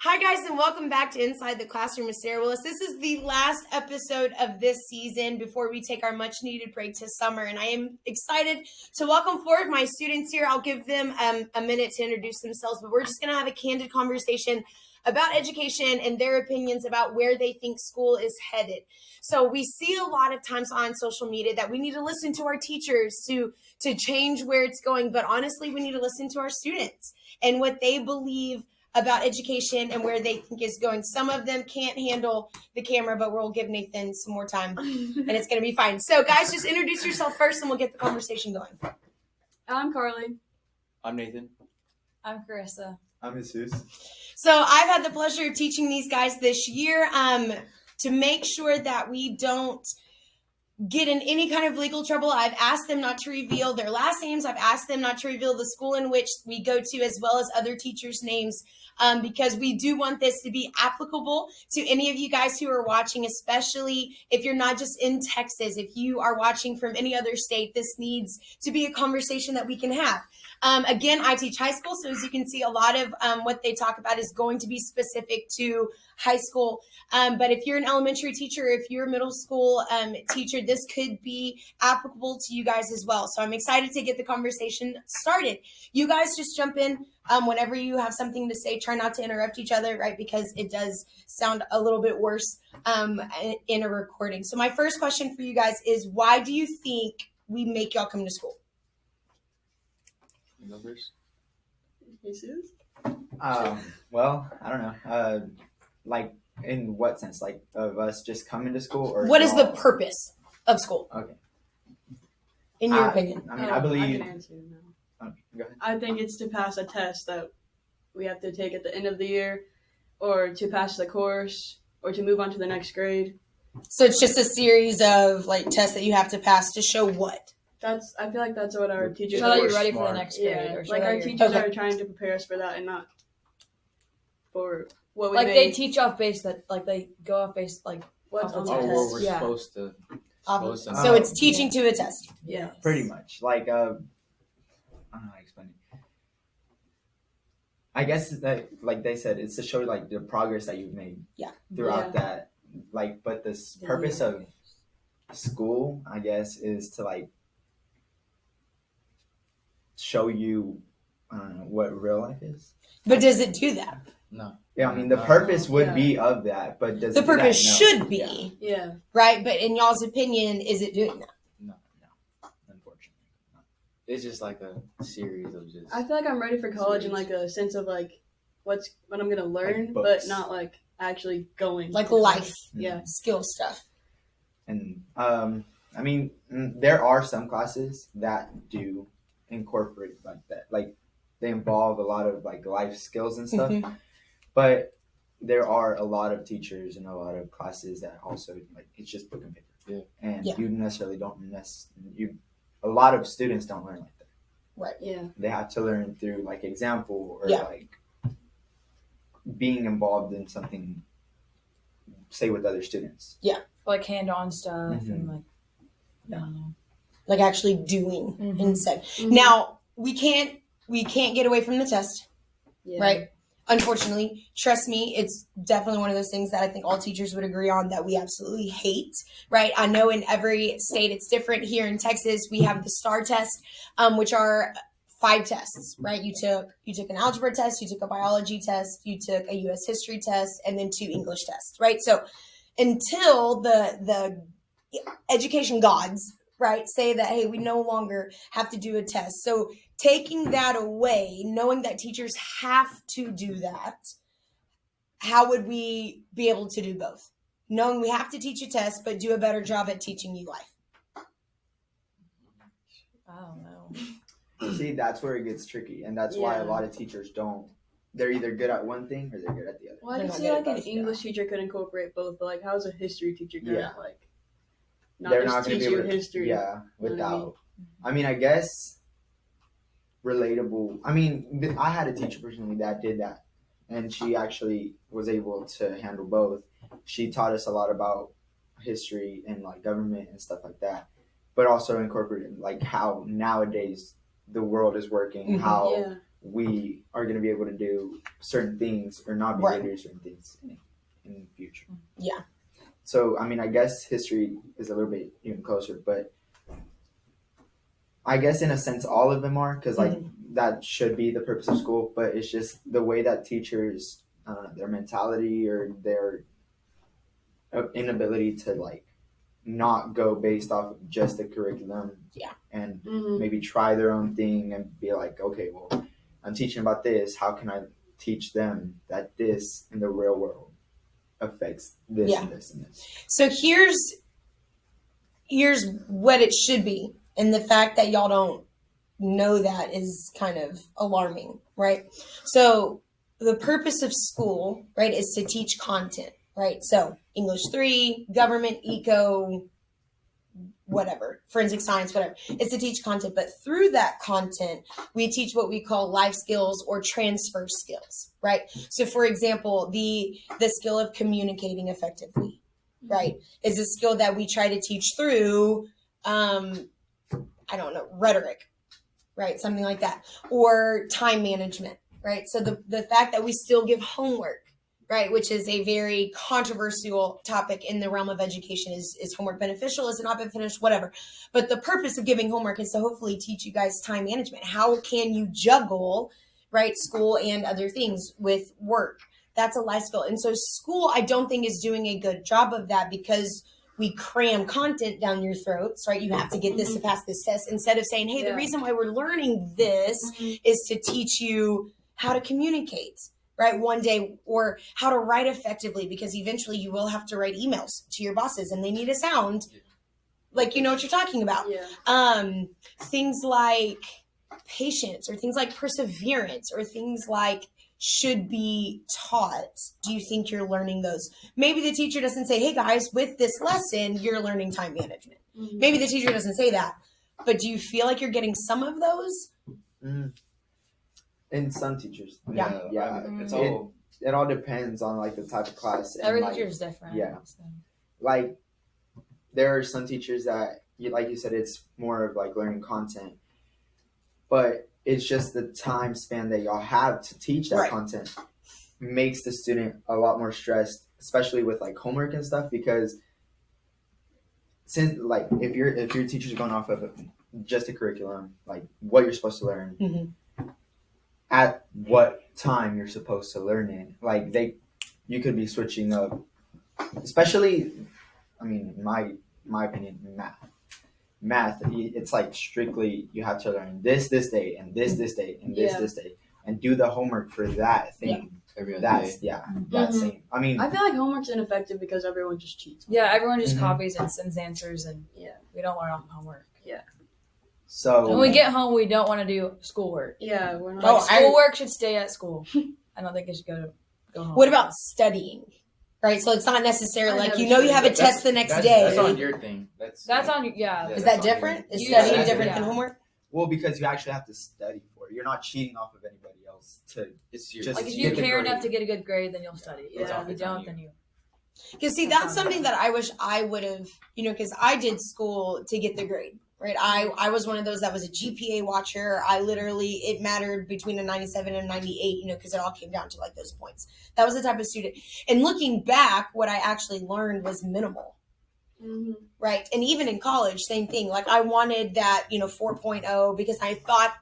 Hi guys, and welcome back to Inside the Classroom with Sarah Willis. This is the last episode of this season before we take our much needed break to summer, and I am excited to welcome four of my students here. I'll give them a minute to introduce themselves, but we're just going to have a candid conversation about education and their opinions about where they think school is headed. So we see a lot of times on social media that we need to listen to our teachers to change where it's going, but honestly, we need to listen to our students and what they believe about education and where they think is going. Some of them can't handle the camera, but we'll give Nathan some more time and it's going to be fine. So guys, just introduce yourself first and we'll get the conversation going. I'm Carly. I'm Nathan. I'm Carissa. I'm Jesus. So I've had the pleasure of teaching these guys this year to make sure that we don't get in any kind of legal trouble. I've asked them not to reveal their last names. I've asked them not to reveal the school in which we go to, as well as other teachers' names, because we do want this to be applicable to any of you guys who are watching, especially if you're not just in Texas. If you are watching from any other state, this needs to be a conversation that we can have. Again, I teach high school, so as you can see, a lot of what they talk about is going to be specific to high school. But if you're an elementary teacher, if you're a middle school teacher, this could be applicable to you guys as well. So I'm excited to get the conversation started. You guys just jump in whenever you have something to say. Try not to interrupt each other, right? Because it does sound a little bit worse in a recording. So my first question for you guys is, why do you think we make y'all come to school? Numbers. Jesus? Well, I don't know. Like, in what sense? Like, of us just coming to school? Or What is the purpose of school? Okay. In your opinion? I mean, I believe... I can answer now. Go ahead. I think it's to pass a test that we have to take at the end of the year, or to pass the course, or to move on to the next grade. So it's just a series of like tests that you have to pass to show what? I feel like that's what our teachers So that are. you're ready for the Smart. next grade. Yeah, Or so like that our you're- teachers Okay. are trying to prepare us for that and not for what we like may, they teach off base that like they go off base like what's on the Oh, Oh, test. where we're Yeah. supposed to. So it's teaching to a test. Yeah. Pretty much. Like, I don't know how to explain it. I guess that, like they said, it's to show, like, the progress that you've made throughout that. Like, but the purpose of school, I guess, is to, like, show you, I don't know, what real life is. But does it do that? No. Yeah, I mean, the purpose would be of that, but does The it do that? purpose No. should be, Yeah. right? But in y'all's opinion, is it doing that? No. Unfortunately. No. It's just like a series of just. I feel like I'm ready for college in like a sense of like what I'm gonna learn, Like but books. not like actually going. Like to life, college. Yeah. skill stuff. And I mean, there are some classes that do incorporate like that. Like, they involve a lot of like life skills and stuff. Mhm. But there are a lot of teachers and a lot of classes that also, like, it's just book and paper. Yeah. And Yeah. you necessarily a lot of students don't learn like that. Right. Yeah. They have to learn through like example or Yeah. like being involved in something, say, with other students. like hand-on stuff Mhm. and like Like actually doing Mhm. instead. Mhm. Now, we can't get away from the test, Yeah. right? Unfortunately, trust me, it's definitely one of those things that I think all teachers would agree on that we absolutely hate, right? I know in every state it's different. Here in Texas, we have the STAR test, which are 5 tests, right? You took an algebra test, you took a biology test, you took a U.S. history test, and then 2 English tests, right? So until the education gods, right, say that, hey, we no longer have to do a test. So taking that away, knowing that teachers have to do that, how would we be able to do both? Knowing we have to teach a test, but do a better job at teaching you life. I don't know. See, that's where it gets tricky, and that's why a Yeah. lot of teachers don't. They're either good at one thing or they're good at the other. Well, I They're can not see good at like an both, English teacher could incorporate both, but like how's a history teacher gonna Yeah. like not They're just not going teach to be you able to, history? yeah, know what I without. I mean, I guess relatable. I mean, I had a teacher personally that did that, and she actually was able to handle both. She taught us a lot about history and like government and stuff like that, but also incorporated like how nowadays the world is working, Mhm. how Yeah. we are going to be able to do certain things or not be able to do certain things in the future. Yeah. So, I mean, I guess history is a little bit even closer, but I guess in a sense all of them are, because like that should be the purpose of school, but it's just the way that teachers, their mentality or their inability to like not go based off of just the curriculum and maybe try their own thing and be like, okay, well, I'm teaching about this, how can I teach them that this in the real world affects this and this and this. So here's what it should be. And the fact that y'all don't know that is kind of alarming, right? So the purpose of school, right, is to teach content, right? So English 3, government, eco, whatever, forensic science, whatever. It's to teach content. But through that content, we teach what we call life skills or transfer skills, right? So for example, the skill of communicating effectively, right, is a skill that we try to teach through, I don't know, rhetoric, right? Something like that. Or time management, right? So the fact that we still give homework, right, which is a very controversial topic in the realm of education. Is homework beneficial? Is it not beneficial? Whatever. But the purpose of giving homework is to hopefully teach you guys time management. How can you juggle, right, school and other things with work? That's a life skill. And so school, I don't think, is doing a good job of that because we cram content down your throats, right? You have to get this to pass this test, instead of saying, hey, the reason why we're learning this is to teach you how to communicate, right, one day, or how to write effectively, because eventually you will have to write emails to your bosses and they need to sound like you know what you're talking about. Things like patience, or things like perseverance, or things like should be taught. Do you think you're learning those? Maybe the teacher doesn't say, hey guys, with this lesson, you're learning time management. Maybe the teacher doesn't say that, but do you feel like you're getting some of those? In some teachers. Yeah. It's all. It all depends on like the type of class. Every and, teacher is different. Yeah. So. Like there are some teachers that, like you said, it's more of like learning content, but it's just the time span that y'all have to teach that content makes the student a lot more stressed, especially with like homework and stuff, because since like if your teacher's going off of just a curriculum, like what you're supposed to learn, at what time you're supposed to learn it, like you could be switching up, especially, I mean, in my opinion, math, it's like strictly you have to learn this day and this day and this day and do the homework for that thing every other that's day. that same. I mean, I feel like homework's ineffective because everyone just cheats. Yeah, everyone just copies and sends answers, and we don't learn off homework. so When we get home, we don't want to do schoolwork. Yeah, we're not. Like, schoolwork should stay at school. I don't think it should go home. What about studying? Right, so it's not necessarily like you have a test the next day. That's on your thing. That's on you. Yeah. Is that different? Is Yeah. studying different than homework? well, because you actually have to study for it. You're not cheating off of anybody else to It's your. Just Like if get you the care grade. enough to get a good grade, then you'll study. Yeah. If you don't, then you. Because see, that's something that I wish I would have, because I did school to get the grade, right? I was one of those that was a GPA watcher. I literally, it mattered between a 97 and 98, because it all came down to like those points. That was the type of student. And looking back, what I actually learned was minimal, right? And even in college, same thing. Like I wanted that, 4.0 because I thought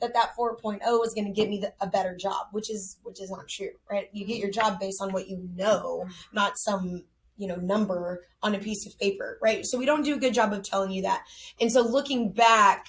that 4.0 was going to give me a better job, which is not true, right? You get your job based on what you know, not some, number on a piece of paper, right? So we don't do a good job of telling you that. And so looking back,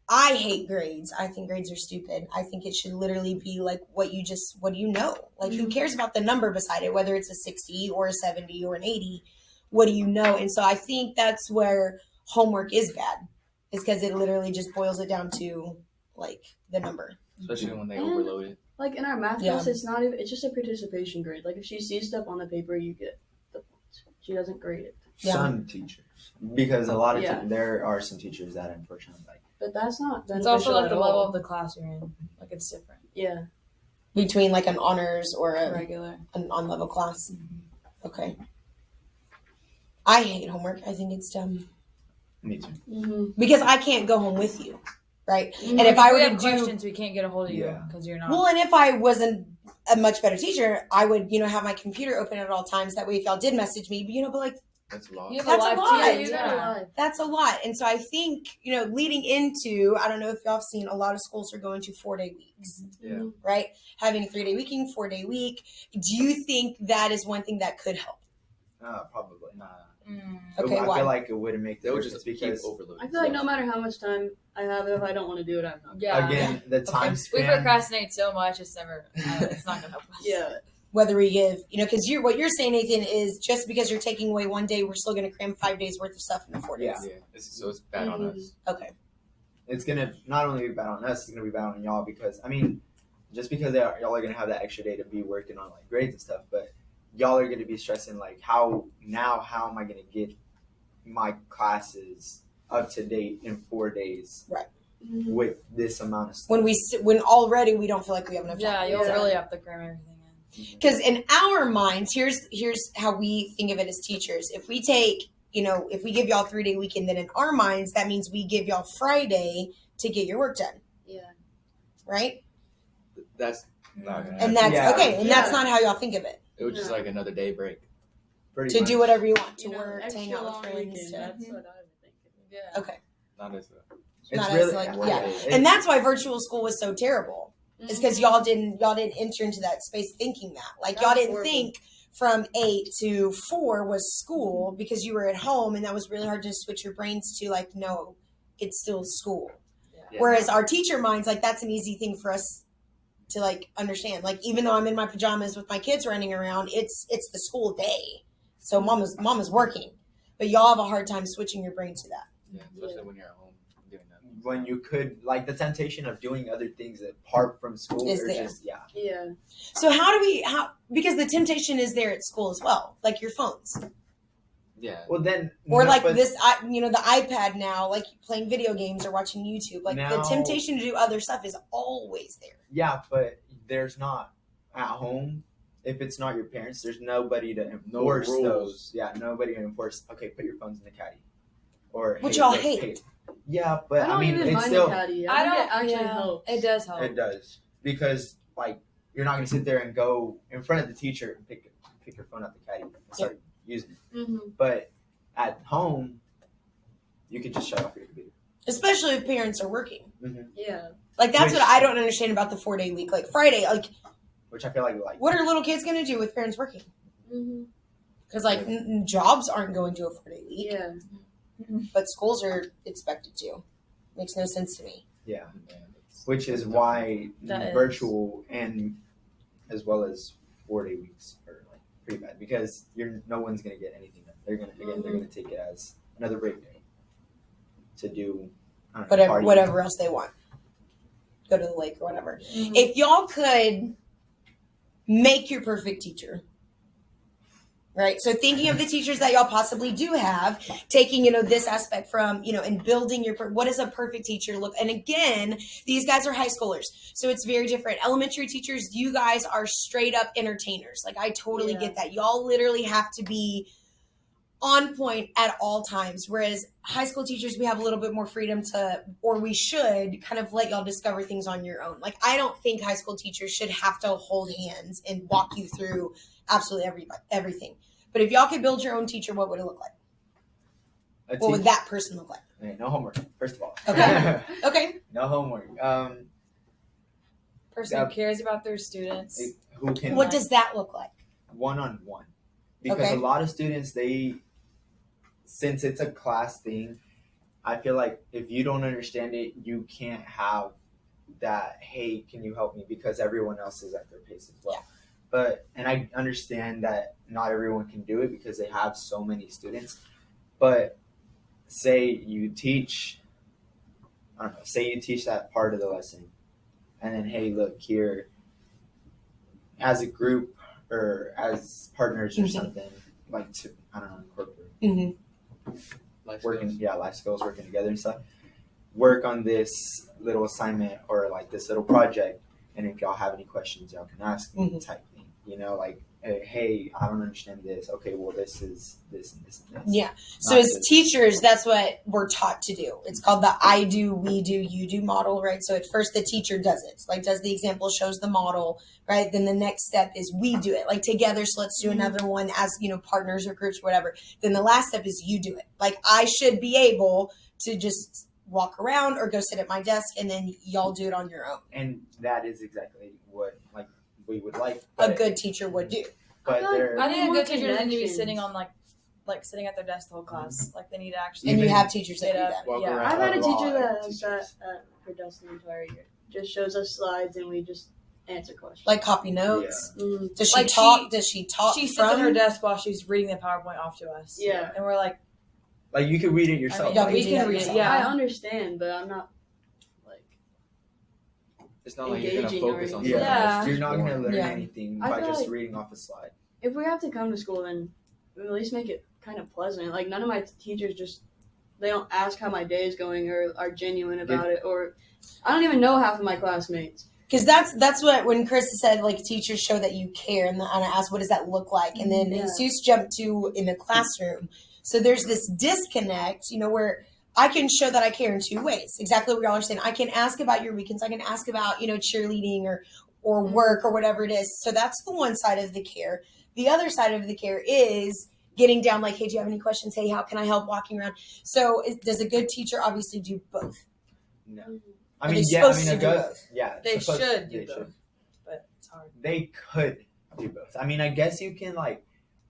I hate grades. I think grades are stupid. I think it should literally be like what do you know? Like who cares about the number beside it, whether it's a 60 or a 70 or an 80? What do you know? And so I think that's where homework is bad, is because it literally just boils it down to like the number. Especially when they overload it. Like in our math class, it's just a participation grade. Like if she sees stuff on the paper, you get the points. She doesn't grade it. some teachers, because a lot of there are some teachers that unfortunately like. But that's not. It's also like at the all. level of the class you're in. Like it's different. Yeah. Between like an honors or Regular. an on-level class. Okay. I hate homework. I think it's dumb. Me too. Mm-hmm. Because I can't go home with you. right? Mhm. And if I we were have to do questions, we can't get a hold of you Yeah. because you're not. well, and if I wasn't a much better teacher, I would, have my computer open at all times. That way, if y'all did message me, but like That's a lot. You have That's a live lot. team, You got yeah. a live. that's a lot. And so I think, leading into, I don't know if y'all have seen, a lot of schools are going to 4-day weeks, Yeah. right? Having a 3-day weekend, 4-day week. Do you think that is one thing that could help? Probably. Nah. Okay, I why? feel like it wouldn't make the They would difference just keep because overloading. I feel like no matter how much time I have, if I don't want to do it, I'm not. Yeah. again the time We span. procrastinate so much, it's never. It's not gonna help us. Yeah. Whether we give, because what you're saying, Nathan, is just because you're taking away 1 day, we're still going to cram 5 days worth of stuff into 4 days. Yeah. Yeah. So it's bad on us. Okay. It's gonna not only be bad on us, it's gonna be bad on y'all because just because y'all are gonna have that extra day to be working on like grades and stuff, but y'all are gonna be stressing like how am I gonna get my classes up to date in 4 days with this amount of stuff. When already we don't feel like we have enough Yeah, time. you'll really have to cram everything in. Because in our minds, here's how we think of it as teachers. If we take, if we give y'all 3-day weekend, then in our minds, that means we give y'all Friday to get your work done, Yeah. right? That's not gonna And happen. that's Yeah. okay. And that's Yeah. not how y'all think of it. It was just like another day break. Pretty To much. do whatever you want, to You know, work, to extra hang out long with friends. weekend, that's what I would think. Yeah. Okay. Not as It's Not really as like, one yeah. day. And that's why virtual school was so terrible. It's Mm-hmm. because y'all didn't enter into that space thinking that. Like That y'all was didn't horrible. think from 8 to 4 was school because you were at home, and that was really hard to switch your brains to like, no, it's still school. Yeah. Whereas our teacher minds, like that's an easy thing for us to like understand. Like even though I'm in my pajamas with my kids running around, it's the school day. So mama's working. But y'all have a hard time switching your brain to that. Yeah, especially when you're at home doing that. when you could like the temptation of doing other things apart from school Is or there. just Yeah. So because the temptation is there at school as well, like your phones. Yeah. well then Or no, like but this, the iPad now, like playing video games or watching YouTube. Like the Now- temptation to do other stuff is always there. yeah, but there's not at home. If it's not your parents, there's nobody to enforce rules. those. Yeah, nobody to enforce. Okay, put your phones in the caddy, or Which hey, y'all look, hate. hey. Yeah, but I don't mean, even it's mind still the caddy. I think don't. it actually yeah, helps. It does help. it does because like you're not gonna sit there and go in front of the teacher and pick your phone out the caddy and start using it. Mm-hmm. But at home, you can just shut off your computer. Especially if parents are working. Yeah. Like that's Which- what I don't understand about the 4-day week. Like Friday, like Which I feel like what are little kids going to do with parents working? Mm-hmm. Because like jobs aren't going to a 4-day week, Yeah. but schools are expected to. Makes no sense to me. yeah. Yeah, that's- Which is why That is. virtual and as well as 4-day weeks are like pretty bad because no one's gonna get anything done. They're gonna take it as another break day to do I don't know, party. Whatever else they want. Go to the lake or whatever. Mm-hmm. If y'all could make your perfect teacher, right? So thinking of the teachers that y'all possibly do have, taking, this aspect from, and building what does a perfect teacher look? And again, these guys are high schoolers. So it's very different. Elementary teachers, you guys are straight up entertainers. Like I totally Yeah. get that. Y'all literally have to be on point at all times. Whereas high school teachers, we have a little bit more freedom or we should kind of let y'all discover things on your own. Like, I don't think high school teachers should have to hold hands and walk you through absolutely everything. But if y'all could build your own teacher, what would it look like? What would that person look like? Hey, no homework, first of all. Okay. Okay. No homework. Person who cares about their students. Who can What does that look like? one-on-one? Because Okay. a lot of students, since it's a class thing, I feel like if you don't understand it, you can't have that, hey, can you help me? Because everyone else is at their pace as well. Yeah. And I understand that not everyone can do it because they have so many students. But say you teach that part of the lesson, and then, hey, look here, as a group or as partners or Mhm. something, like incorporate Mm-hmm. Life working, skills. life skills, working together and stuff. Work on this little assignment or like this little project, and if y'all have any questions, y'all can ask me, Mhm. type thing. you know, like, hey, I don't understand this. Okay, well, this is this and this and this. Yeah. So Not as just- teachers, that's what we're taught to do. It's called the I do, we do, you do model, right? So at first the teacher does it, like does the example, shows the model, right? Then the next step is we do it, like together. So let's do another one as, you know, partners or groups or whatever. Then the last step is you do it. Like I should be able to just walk around or go sit at my desk and then y'all do it on your own. And that is exactly what like we would like. A good teacher would do. But they're I think a More good teacher doesn't need to be connections. sitting on like sitting at their desk the whole class. Like they need to actually. And you Even have teachers that do get that. up. Walk Yeah. around. I've had a A lot teacher of that has teachers. sat at her desk the entire year. Just shows us slides and we just answer questions. Like copy notes. Mm, Does she Like talk? Does she talk She sits from at her desk while she's reading the PowerPoint off to us. Yeah. And we're like, like you could read it yourself. yeah, Y'all we can do can that read it. yourself. I Yeah. understand, but I'm not like It's not like you're gonna engaging or focus on anything. something. Yeah. It's You're not gonna learn Yeah. anything I by feel just like- reading off a slide. if we have to come to school, then we at least make it kind of pleasant. Like none of my teachers they don't ask how my day is going or are genuine about it, or I don't even know half of my classmates. Because that's what when Chris said like teachers show that you care, and I asked what does that look like, and then Yeah. Jesus jumped to in the classroom. So there's this disconnect, you know, where I can show that I care in two ways. Exactly what y'all are saying. I can ask about your weekends. I can ask about, you know, cheerleading or work or whatever it is. So that's the one side of the care. The other side of the care is getting down like, hey, do you have any questions? Hey, how can I help walking around? So does a good teacher obviously do both? No. Are I they mean, yeah, supposed I mean, to a do good, both? yeah. they supposed- should do they both. But it's hard. They could do both. I mean, I guess you can like.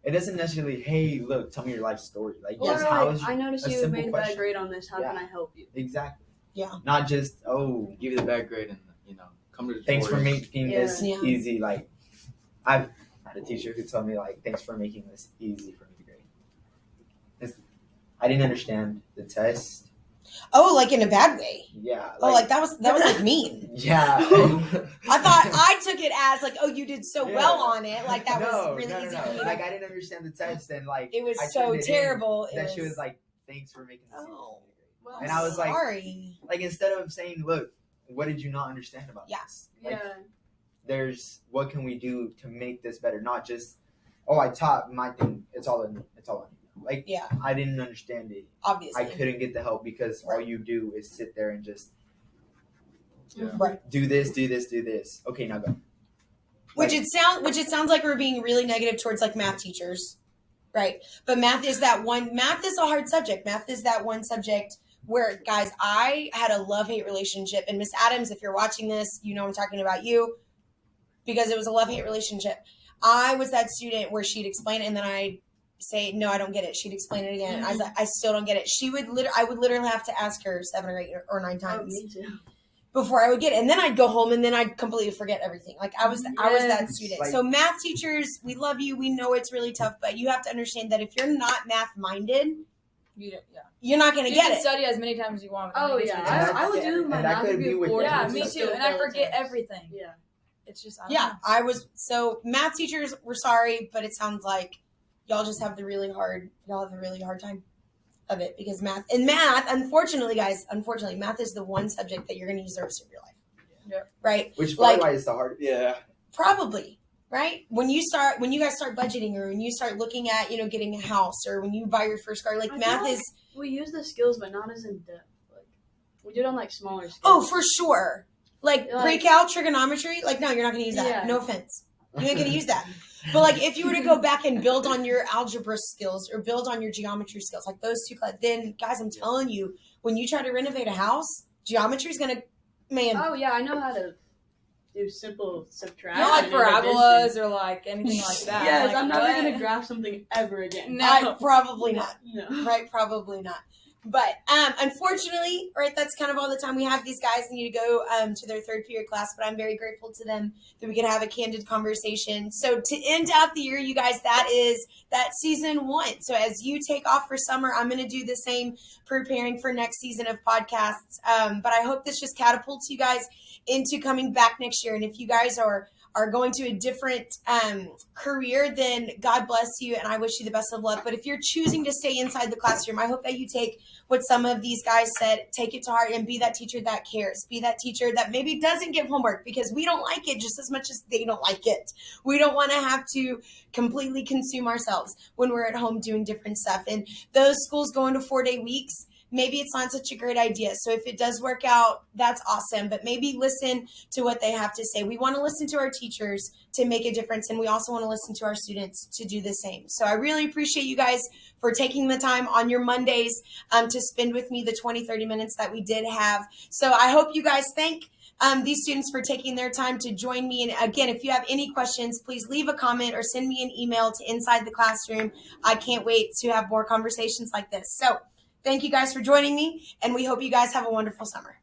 It doesn't necessarily. Hey, look, tell me your life story. Like, Or yes, how is I noticed a you simple made a bad question. grade on this. How Yeah. can I help you? exactly? Yeah. Not just Give you the bad grade and come to the thanks for tutorial. making Yeah. this Yeah. easy. Like, I've had a teacher who told me like, thanks for making this easy for me to grade. I didn't understand the test. Oh, like in a bad way. Yeah. Oh, like that was like mean. yeah. I thought I took it as like, oh, you did so Yeah. well on it. Like that no, was really no, easy no, for me. Like I didn't understand the test, and like It was I so turned it in, terrible. that she was like, "Thanks for making this." Oh. Well, And I was like- sorry. like instead of saying, "Look, what did you not understand about Yeah. this?" Like, yeah. there's what can we do to make this better? Not just, oh, I taught my thing. It's all on me. It's all on you. Like Yeah, I didn't understand it. obviously. I couldn't get the help because all you do is sit there and just Yeah. Right. do this, do this, do this. Okay, now go. Which it sounds like we're being really negative towards like math teachers, right? But math is a hard subject. Math is that one subject where, guys, I had a love-hate relationship. And Miss Adams, if you're watching this, you know I'm talking about you because it was a love-hate relationship. I was that student where she'd explain it and then I'd say, no, I don't get it. She'd explain it again. I was like, I still don't get it. I would literally have to ask her 7 or 8 or 9 Oh, times me too. before I would get it. And then I'd go home and then I'd completely forget everything. Like I was that Yes. student. Like- So math teachers, we love you. We know it's really tough, but you have to understand that if you're not math minded, You don't, yeah. you're not going to You get can it. study as many times as you want. Oh, yeah. I would do my And that math could be review with 4 Yeah, times me and too. still And I fail forget tests. everything. Yeah. It's just, I don't Yeah, know. I was. So math teachers, we're sorry, but it sounds like y'all just have the really hard time of it because unfortunately, guys, math is the one subject that you're going to use the rest of your life. Yeah. Right? Which is Like- probably why it's the hard. Yeah. Probably, right? When you guys start budgeting or when you start looking at, getting a house or when you buy your first car, like I math feel is, We use the skills, but not as in depth. Like we do it on like smaller scales. oh, for sure. Like Like- pre-cal trigonometry, like, no, you're not going to use that. Yeah. No offense. You ain't going to use that. But like if you were to go back and build on your algebra skills or build on your geometry skills, like those two, then guys, I'm telling you, when you try to renovate a house, geometry is going to, man, Oh yeah, I know how to do simple subtraction. Not like and parabolas addition. or like anything like that. Yes, Like, I'm never what? gonna graph something ever again. No. probably not. No. Right, probably not. But unfortunately, right, that's kind of all the time we have. These guys need to go to their third period class, but I'm very grateful to them that we could have a candid conversation. So to end out the year, you guys, that season 1. So as you take off for summer, I'm going to do the same, preparing for next season of podcasts. But I hope this just catapults you guys into coming back next year. And if you guys are are going to a different career, then God bless you and I wish you the best of luck. But if you're choosing to stay inside the classroom, I hope that you take what some of these guys said, take it to heart, and be that teacher that cares. Be that teacher that maybe doesn't give homework because we don't like it just as much as they don't like it. We don't want to have to completely consume ourselves when we're at home doing different stuff. And those schools going to 4-day weeks, maybe it's not such a great idea. So if it does work out, that's awesome. But maybe listen to what they have to say. We want to listen to our teachers to make a difference. And we also want to listen to our students to do the same. So I really appreciate you guys for taking the time on your Mondays to spend with me the 20-30 minutes that we did have. So I hope you guys thank these students for taking their time to join me. And again, if you have any questions, please leave a comment or send me an email to Inside the Classroom. I can't wait to have more conversations like this. So thank you guys for joining me, and we hope you guys have a wonderful summer.